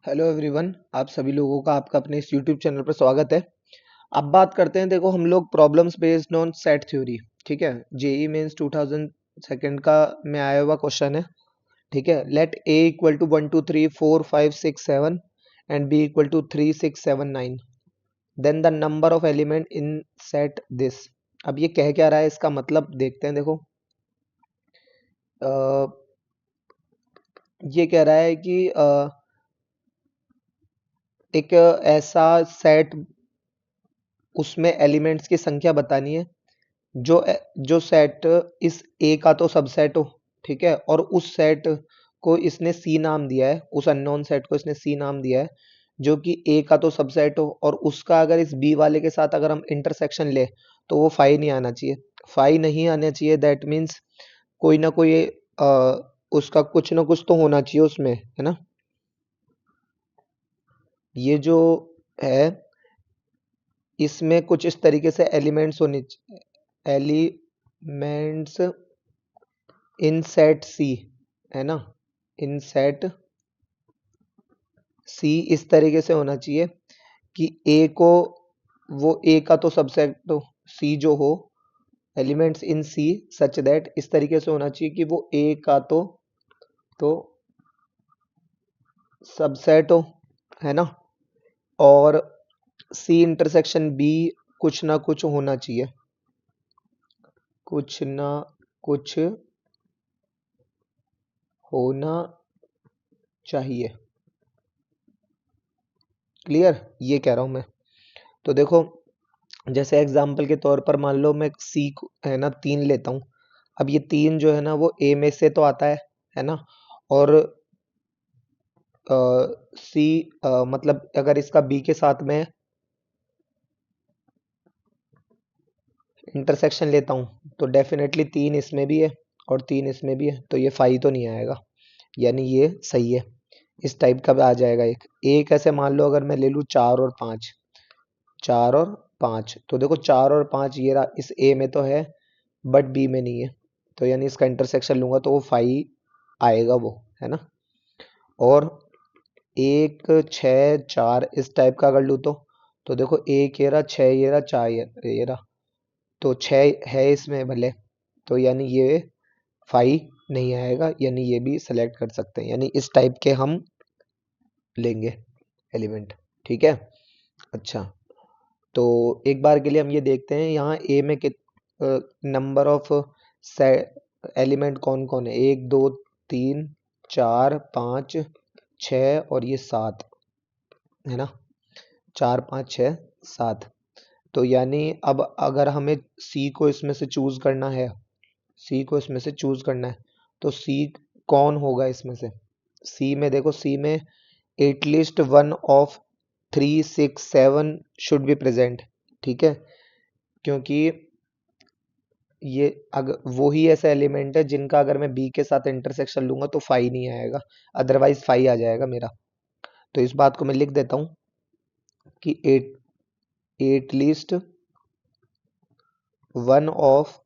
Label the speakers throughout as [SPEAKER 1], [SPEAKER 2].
[SPEAKER 1] Hello everyone, आप सभी लोगों का आपका अपने इस यूट्यूब चैनल पर स्वागत है। अब बात करते हैं, देखो हम लोग problems based on set theory. ठीक है, जेई मेंस 2000 सेकंड का में आया हुआ क्वेश्चन है। ठीक है, let A equal to 1 2 3 4 5 6 7 and B equal to 3 6 7 9, then the number of element in set this. अब ये कह क्या रहा है, इसका मतलब देखते हैं। देखो अ, ये कह रहा है कि एक ऐसा सेट, उसमें एलिमेंट्स की संख्या बतानी है जो जो सेट इस ए का तो सबसेट हो। ठीक है, और उस सेट को इसने सी नाम दिया है, उस अननोन सेट को इसने सी नाम दिया है, जो कि ए का तो सबसेट हो और उसका अगर इस बी वाले के साथ अगर हम इंटरसेक्शन ले तो वो फाई नहीं आना चाहिए। फाई नहीं आना चाहिए, दैट मीन्स कोई ना कोई उसका कुछ ना कुछ तो होना चाहिए उसमें, है ना। ये जो है, इसमें कुछ इस तरीके से एलिमेंट्स होने, एलिमेंट्स इन सेट सी, है ना। इन सेट सी इस तरीके से होना चाहिए कि ए को, वो ए का तो सबसेट तो सी जो हो, elements in C such that, इस तरीके से होना चाहिए कि वो ए का तो सबसेट हो, है ना। और सी इंटरसेक्शन बी कुछ ना कुछ होना चाहिए, कुछ ना कुछ होना चाहिए। क्लियर, ये कह रहा हूं मैं। तो देखो, जैसे एग्जाम्पल के तौर पर मान लो मैं सी है ना 3 लेता हूँ। अब ये 3 जो है ना वो ए में से तो आता है ना। और सी मतलब अगर इसका बी के साथ में इंटरसेक्शन लेता हूँ तो डेफिनेटली 3 इसमें भी है और 3 इसमें भी है, तो ये 5 तो नहीं आएगा, यानी ये सही है। इस टाइप का भी आ जाएगा एक ऐसे मान लो अगर मैं ले लूँ 4 और 5, 4 और 5, तो देखो 4 और 5 ये रहा, इस ए में तो है बट बी में नहीं है, तो यानी इसका इंटरसेक्शन लूंगा तो वो 5 आएगा वो, है ना। और 1 6 4 इस टाइप का अगर लूँ तो देखो एक ये रहा, 6 ये रहा, 4 ये रहा, तो 6 है इसमें भले, तो यानी ये 5 नहीं आएगा, यानी ये भी सेलेक्ट कर सकते हैं, यानी इस टाइप के हम लेंगे एलिमेंट। ठीक है, अच्छा। तो एक बार के लिए हम ये देखते हैं यहाँ ए में कित नंबर ऑफ एलिमेंट कौन कौन है। 1 2 3 4 5 6 और ये 7, है ना। 4 5 6 7, तो यानी अब अगर हमें सी को इसमें से चूज करना है, सी को इसमें से चूज करना है, तो सी कौन होगा इसमें से। सी में देखो, सी में at least one of 3 6 7 should be present. ठीक है, क्योंकि ये अगर वो ही ऐसा एलिमेंट है जिनका अगर मैं बी के साथ इंटरसेक्शन लूंगा तो फाई नहीं आएगा, अदरवाइज फाई आ जाएगा मेरा। तो इस बात को मैं लिख देता हूं कि एटलीस्ट वन ऑफ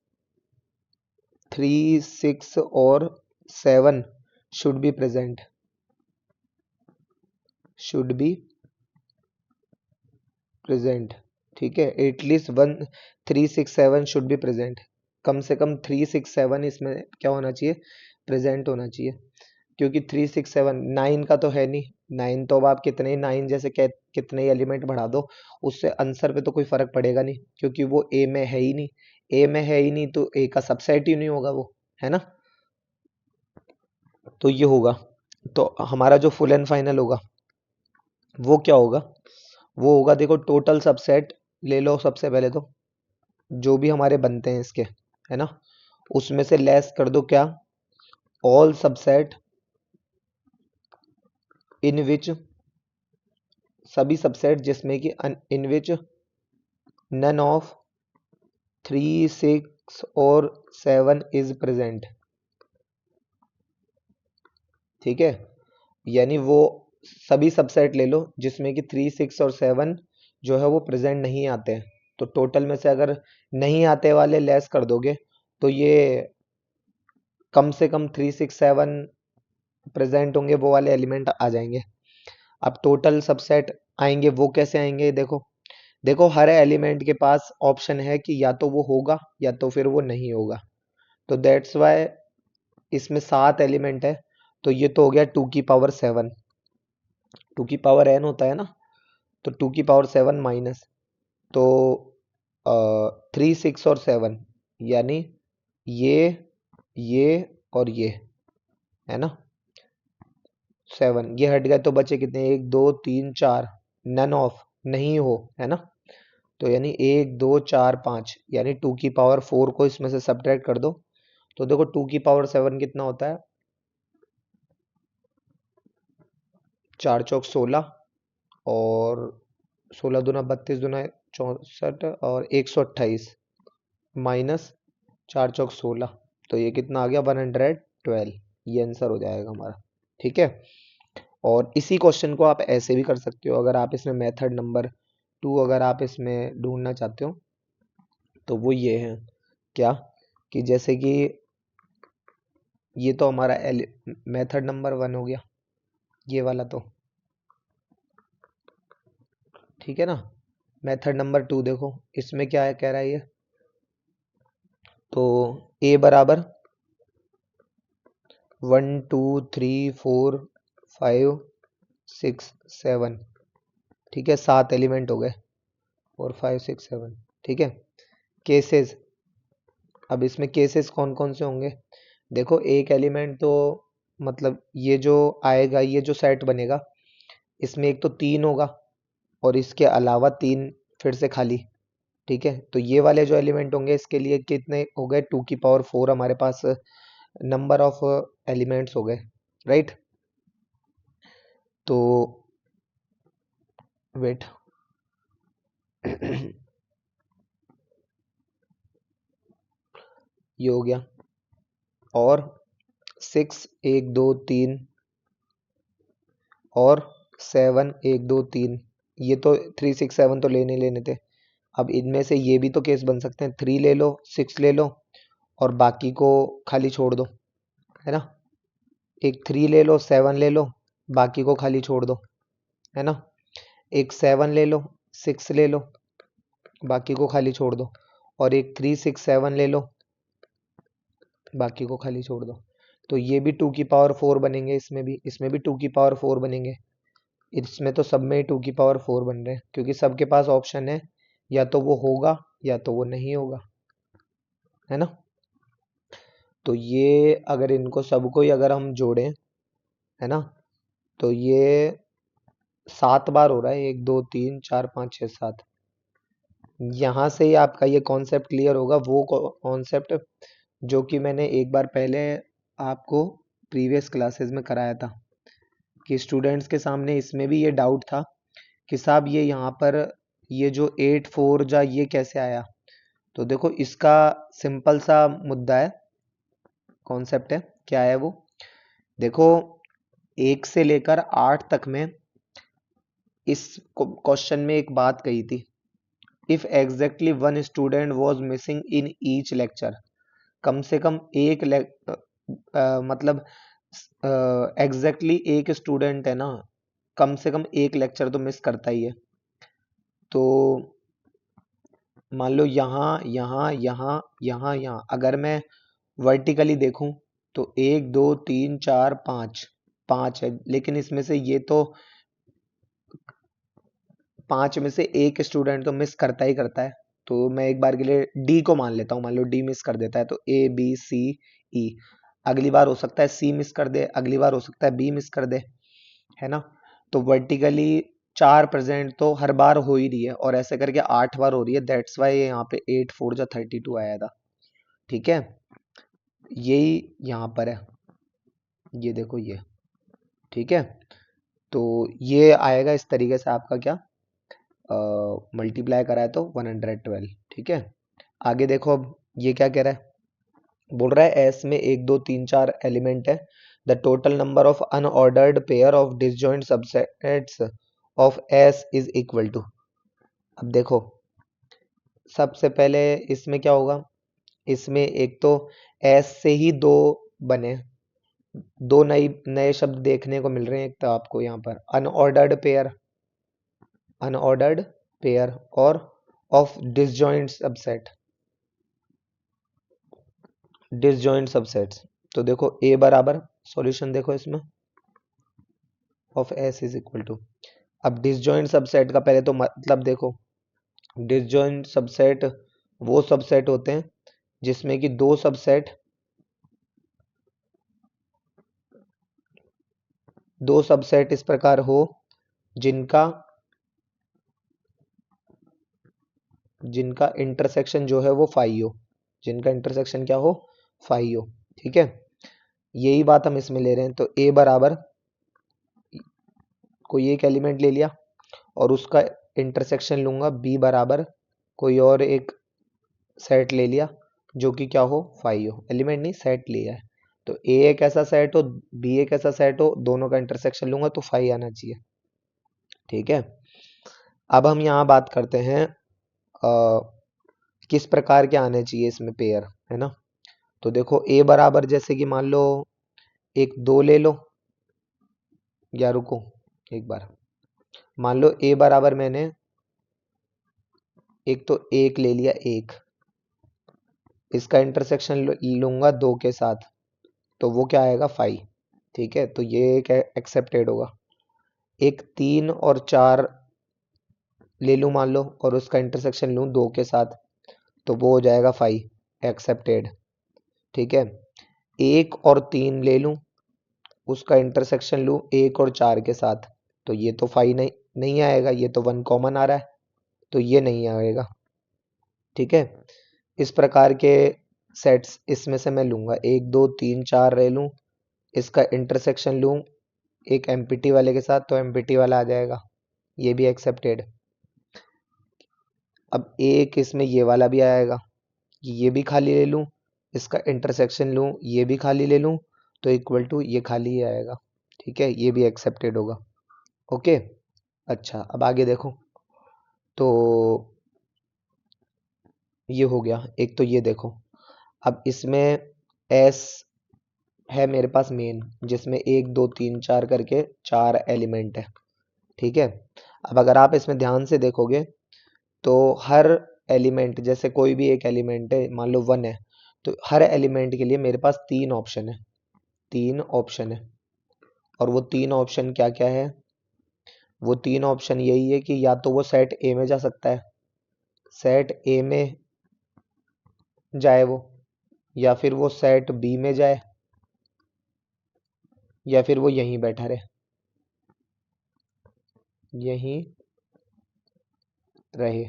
[SPEAKER 1] 3 6 और 7 should be present, should be present. ठीक है, एटलीस्ट 1 3 6 7 शुड बी प्रेजेंट, कम से कम 3 6 7 इसमें क्या होना चाहिए, प्रेजेंट होना चाहिए। क्योंकि 3 6 7 9 का तो है नहीं, 9 तो अब आप कितने ही 9 जैसे कितने ही एलिमेंट बढ़ा दो, उससे आंसर पे तो कोई फर्क पड़ेगा नहीं, क्योंकि वो ए में है ही नहीं। ए में है ही नहीं तो ए का सबसेट ही नहीं होगा वो, है ना। तो ये होगा, तो हमारा जो फुल एंड फाइनल होगा वो क्या होगा, वो होगा देखो टोटल सबसेट ले लो सबसे पहले तो, जो भी हमारे बनते हैं इसके, है ना, उसमें से लेस कर दो क्या, ऑल सबसेट इन विच, सभी सबसेट जिसमें कि इन विच नन ऑफ 3 6 और 7 इज प्रेजेंट। ठीक है, यानी वो सभी सबसेट ले लो जिसमें कि 3 6 और 7 जो है वो प्रेजेंट नहीं आते हैं, तो टोटल में से अगर नहीं आते वाले लेस कर दोगे तो ये कम से कम 3 6 7 प्रेजेंट होंगे, वो वाले एलिमेंट आ जाएंगे। अब टोटल सबसेट आएंगे वो कैसे आएंगे, देखो देखो हर एलिमेंट के पास ऑप्शन है कि या तो वो होगा या तो फिर वो नहीं होगा। तो दैट्स वाई इसमें 7 एलिमेंट है, तो ये तो हो गया 2 की पावर 7, 2 की पावर n होता है ना, तो 2 की पावर 7 माइनस, तो 3 6 और 7, यानी ये ये और ये, है ना, 7 ये हट गए तो बचे कितने, 1 2 3 4, नन ऑफ, नहीं हो, है ना। तो यानी 1 2 4 5, यानी 2 की पावर 4 को इसमें से सब्ट्रैक्ट कर दो, तो देखो 2 की पावर 7 कितना होता है, 4 चौक 16, और 16 दूना 32 दूना 64 और 128, माइनस 4 चौक 16, तो ये कितना आ गया 112, ये आंसर हो जाएगा हमारा। ठीक है, और इसी क्वेश्चन को आप ऐसे भी कर सकते हो, अगर आप इसमें मेथड नंबर 2 अगर आप इसमें ढूंढना चाहते हो तो वो ये है, क्या, कि जैसे कि ये तो हमारा मेथड नंबर 1 हो गया, ये वाला तो, ठीक है ना। मेथड नंबर 2 देखो इसमें क्या है, कह रहा है ये, तो a बराबर 1 2 3 4 5 6 7, ठीक है, 7 एलिमेंट हो गए, 4 5 6 7, ठीक है। केसेस, अब इसमें केसेस कौन कौन से होंगे, देखो एक एलिमेंट तो मतलब ये जो आएगा, ये जो सेट बनेगा, इसमें एक तो 3 होगा और इसके अलावा 3 फिर से खाली, ठीक है। तो ये वाले जो एलिमेंट होंगे इसके लिए कितने हो गए, 2 की पावर 4 हमारे पास नंबर ऑफ एलिमेंट्स हो गए, राइट। तो वेट ये हो गया, और 6 1 2 3 और 7 1 2 3, ये तो 3 6 7 तो लेने लेने थे। अब इनमें से ये भी तो केस बन सकते हैं, 3 ले लो 6 ले लो और बाकी को खाली छोड़ दो, है ना। एक 3 ले लो 7 ले लो, बाकी को खाली छोड़ दो, है ना। एक 7 ले लो 6 ले लो, बाकी को खाली छोड़ दो, और एक 3 6 7 ले लो, बाकी को खाली छोड़ दो। तो ये भी 2 की पावर 4 बनेंगे, इसमें भी 2 की पावर 4 बनेंगे, इसमें तो सब में 2 की पावर 4 बन रहे हैं, क्योंकि सबके पास ऑप्शन है या तो वो होगा या तो वो नहीं होगा, है ना। तो ये अगर इनको सबको ही अगर हम जोड़ें, है ना, तो ये 7 बार हो रहा है, 1 2 3 4 5 6 7। यहाँ से ही आपका ये कॉन्सेप्ट क्लियर होगा, वो कॉन्सेप्ट जो कि मैंने एक बार पहले आपको प्रीवियस क्लासेस में कराया था, कि स्टूडेंट्स के सामने इसमें भी ये डाउट था कि साहब ये यहाँ पर ये जो 8 4 जा ये कैसे आया। तो देखो इसका सिंपल सा मुद्दा है, कॉन्सेप्ट है, क्या है वो, देखो 1 से लेकर 8 तक में इस क्वेश्चन में एक बात कही थी, if exactly 1 student was missing in each lecture, कम से कम एक मतलब एग्जैक्टली एक स्टूडेंट है ना, कम से कम एक लेक्चर तो मिस करता ही है। तो मान लो यहाँ यहाँ यहाँ यहाँ यहाँ अगर मैं वर्टिकली देखूं तो 1 2 3 4 5, 5 है, लेकिन इसमें से ये तो 5 में से एक स्टूडेंट तो मिस करता ही करता है। तो मैं एक बार के लिए डी को मान लेता हूँ, मान लो डी मिस कर देता है, तो A B C E, अगली बार हो सकता है सी मिस कर दे, अगली बार हो सकता है बी मिस कर दे, है ना। तो वर्टिकली 4 प्रेजेंट तो हर बार हो ही रही है, और ऐसे करके 8 बार हो रही है, दैट्स वाई यहाँ पे 8 4 जा 32 आया था, ठीक है। यही यहाँ पर है, ये देखो ये, ठीक है। तो ये आएगा इस तरीके से आपका क्या, मल्टीप्लाई करा है तो 112, ठीक है। आगे देखो, अब ये क्या कह रहा है, बोल रहा है एस में 1 2 3 4 एलिमेंट है, the total number of unordered pair of disjoint subsets of S is equal to. अब देखो सबसे पहले इसमें क्या होगा, इसमें एक तो एस से ही 2 बने, दो नए शब्द देखने को मिल रहे हैं। एक तो आपको यहाँ पर अनऑर्डर्ड पेयर और ऑफ डिसजॉइंट सबसेट्स। तो देखो ए बराबर, सॉल्यूशन देखो इसमें, of S is equal to, अब डिसजॉइंट सबसेट का पहले तो मतलब देखो, डिसजॉइंट सबसेट वो सबसेट होते हैं जिसमें कि दो सबसेट इस प्रकार हो जिनका जिनका इंटरसेक्शन जो है वो फाई हो, जिनका इंटरसेक्शन क्या हो, फाई हो। ठीक है, यही बात हम इसमें ले रहे हैं। तो ए बराबर कोई एक एलिमेंट ले लिया और उसका इंटरसेक्शन लूंगा, बी बराबर कोई और एक सेट ले लिया जो कि क्या हो, फाई हो, एलिमेंट नहीं सेट लिया है। तो ए एक ऐसा सेट हो, बी एक ऐसा सेट हो, दोनों का इंटरसेक्शन लूंगा तो फाई आना चाहिए। ठीक है, अब हम यहाँ बात करते हैं किस प्रकार के आने चाहिए इसमें पेयर, है ना। तो देखो ए बराबर जैसे कि मान लो एक दो ले लो, या रुको एक बार, मान लो ए बराबर मैंने एक तो एक ले लिया, एक इसका इंटरसेक्शन लूंगा दो के साथ, तो वो क्या आएगा, फाइव। ठीक है, तो ये एक एक्सेप्टेड होगा। एक तीन और चार ले लूं मान लो और उसका इंटरसेक्शन लूं दो के साथ, तो वो हो जाएगा फाइव, एक्सेप्टेड। ठीक है, एक और तीन ले लूं, उसका इंटरसेक्शन लूं एक और चार के साथ, तो ये तो फाइव नहीं आएगा, ये तो वन कॉमन आ रहा है, तो ये नहीं आएगा। ठीक है, इस प्रकार के सेट्स इसमें से मैं लूंगा, एक दो तीन चार ले लूं, इसका इंटरसेक्शन लूं एक एम्पिटी वाले के साथ, तो एम्पिटी वाला आ जाएगा, ये भी एक्सेप्टेड। अब एक इसमें ये वाला भी आएगा, ये भी खाली ले लूं, इसका इंटरसेक्शन लूं ये भी खाली ले लूं, तो इक्वल टू ये खाली ही आएगा। ठीक है, ये भी एक्सेप्टेड होगा। ओके, अच्छा अब आगे देखो, तो ये हो गया एक, तो ये देखो, अब इसमें एस है मेरे पास मेन, जिसमें एक दो तीन चार करके चार एलिमेंट है। ठीक है, अब अगर आप इसमें ध्यान से देखोगे तो हर एलिमेंट, जैसे कोई भी एक एलिमेंट है मान लो वन है, तो हर एलिमेंट के लिए मेरे पास तीन ऑप्शन है, तीन ऑप्शन है। और वो तीन ऑप्शन क्या क्या है, वो तीन ऑप्शन यही है कि या तो वो सेट ए में जा सकता है, सेट ए में जाए वो, या फिर वो सेट बी में जाए, या फिर वो यहीं बैठा रहे, यहीं रहे,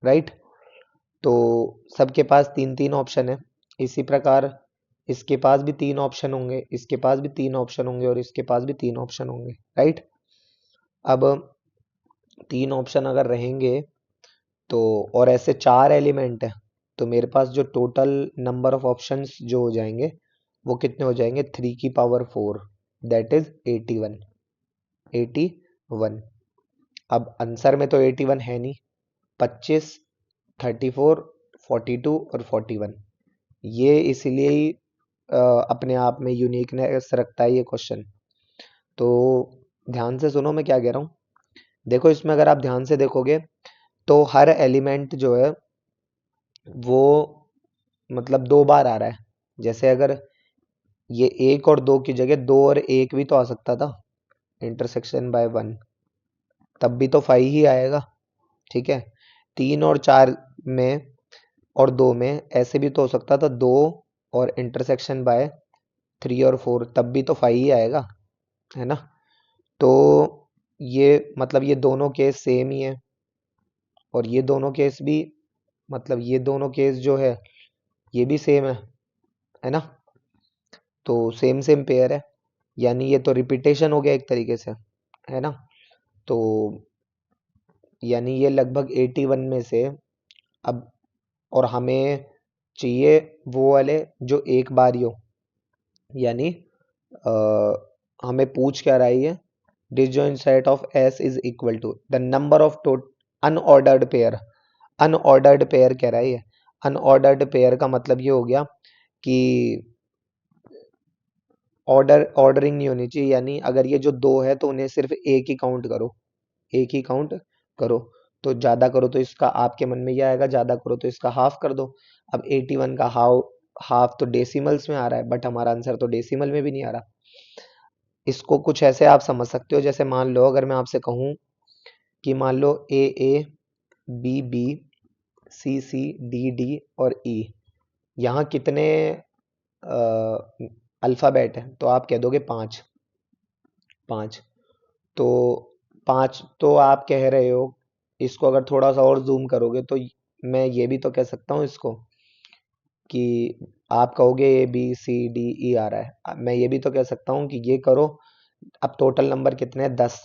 [SPEAKER 1] राइट। तो सबके पास तीन तीन ऑप्शन है। इसी प्रकार इसके पास भी तीन ऑप्शन होंगे, इसके पास भी तीन ऑप्शन होंगे, और इसके पास भी तीन ऑप्शन होंगे, राइट। अब तीन ऑप्शन अगर रहेंगे तो, और ऐसे चार एलिमेंट है, तो मेरे पास जो टोटल नंबर ऑफ ऑप्शंस जो हो जाएंगे वो कितने हो जाएंगे, 3 की पावर 4, दैट इज 81, 81। अब आंसर में तो 81 है नहीं, 25, 34, 42 और 41, ये इसलिए ही अपने आप में यूनिकनेस रखता है ये क्वेश्चन। तो ध्यान से सुनो मैं क्या कह रहा हूँ। देखो इसमें अगर आप ध्यान से देखोगे तो हर एलिमेंट जो है वो मतलब दो बार आ रहा है। जैसे अगर ये एक और दो की जगह दो और एक भी तो आ सकता था, इंटरसेक्शन बाय वन, तब भी तो फाइव ही आएगा। ठीक है, तीन और चार में और दो में ऐसे भी तो हो सकता था, दो और इंटरसेक्शन बाय थ्री और फोर, तब भी तो फाइव ही आएगा, है ना। तो ये मतलब ये दोनों केस सेम ही है, और ये दोनों केस भी, मतलब ये दोनों केस जो है ये भी सेम है ना। तो सेम सेम पेयर है, यानी ये तो रिपीटेशन हो गया एक तरीके से, है ना। तो यानी ये लगभग 81 में से, अब और हमें चाहिए वो वाले जो एक बार ही हो, यानी हमें पूछ क्या रही है, disjoint set of S is equal to the number of unordered pair, unordered pair कह रही है। अनऑर्डर्ड पेयर का मतलब ये हो गया कि ऑर्डरिंग नहीं होनी चाहिए, यानी अगर ये जो दो है तो उन्हें सिर्फ एक ही काउंट करो, एक ही काउंट करो। तो ज्यादा करो तो इसका आपके मन में ये आएगा, ज्यादा करो तो इसका हाफ कर दो। अब 81 का हाफ तो डेसिमल्स में आ रहा है, बट हमारा आंसर तो डेसिमल में भी नहीं आ रहा। इसको कुछ ऐसे आप समझ सकते हो, जैसे मान लो अगर मैं आपसे कहूं कि मान लो A B B C D और ई, यहाँ कितने अल्फाबेट है, तो आप कह दोगे पांच, पांच। तो पांच तो आप कह रहे हो, इसको अगर थोड़ा सा और जूम करोगे तो मैं ये भी तो कह सकता हूँ इसको कि आप कहोगे ए बी सी डी ई आ रहा है, अब मैं ये भी तो कह सकता हूँ कि ये करो। अब टोटल नंबर कितने हैं, 10,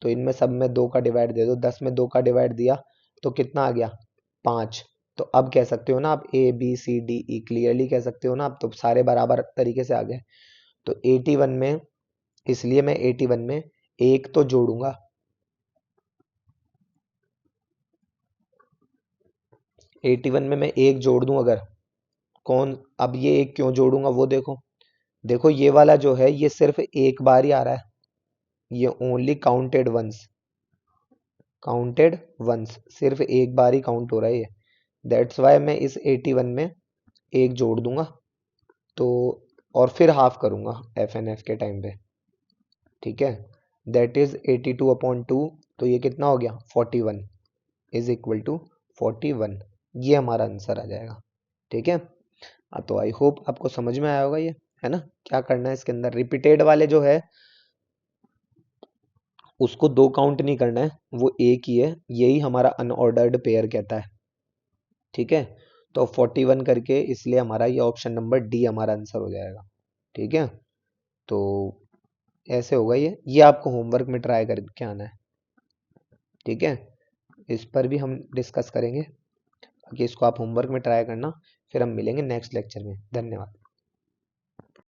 [SPEAKER 1] तो इनमें सब में दो का डिवाइड दे दो, 10 में दो का डिवाइड दिया तो कितना आ गया, पांच। तो अब कह सकते हो ना आप A B C D E, clearly कह सकते हो ना, अब तो सारे बराबर तरीके से आ गए। तो 81 में, इसलिए मैं 81 में एक तो जोड़ूंगा, 81 में मैं एक जोड़ दूं अगर, कौन, अब ये एक क्यों जोड़ूंगा वो देखो। देखो ये वाला जो है ये सिर्फ एक बार ही आ रहा है, ये ओनली काउंटेड वंस, सिर्फ एक बार ही काउंट हो रहा है ये। दैट्स वाई मैं इस 81 में एक जोड़ दूंगा, तो और फिर हाफ करूंगा एफ एन एफ के टाइम पे, ठीक है। दैट इज 82/2, तो ये कितना हो गया 41 इज इक्वल टू 41, ये हमारा आंसर आ जाएगा, ठीक है। तो आई होप आपको समझ में आया होगा ये, है ना। क्या करना है इसके अंदर, रिपीटेड वाले जो है उसको दो काउंट नहीं करना है, वो एक ही है, यही हमारा अनऑर्डर्ड पेयर कहता है, ठीक है। तो 41 करके, इसलिए हमारा ये ऑप्शन नंबर डी हमारा आंसर हो जाएगा, ठीक है। तो ऐसे होगा ये आपको होमवर्क में ट्राई करके आना है, ठीक है। इस पर भी हम डिस्कस करेंगे, बाकी इसको आप होमवर्क में ट्राई करना। फिर हम मिलेंगे नेक्स्ट लेक्चर में, धन्यवाद।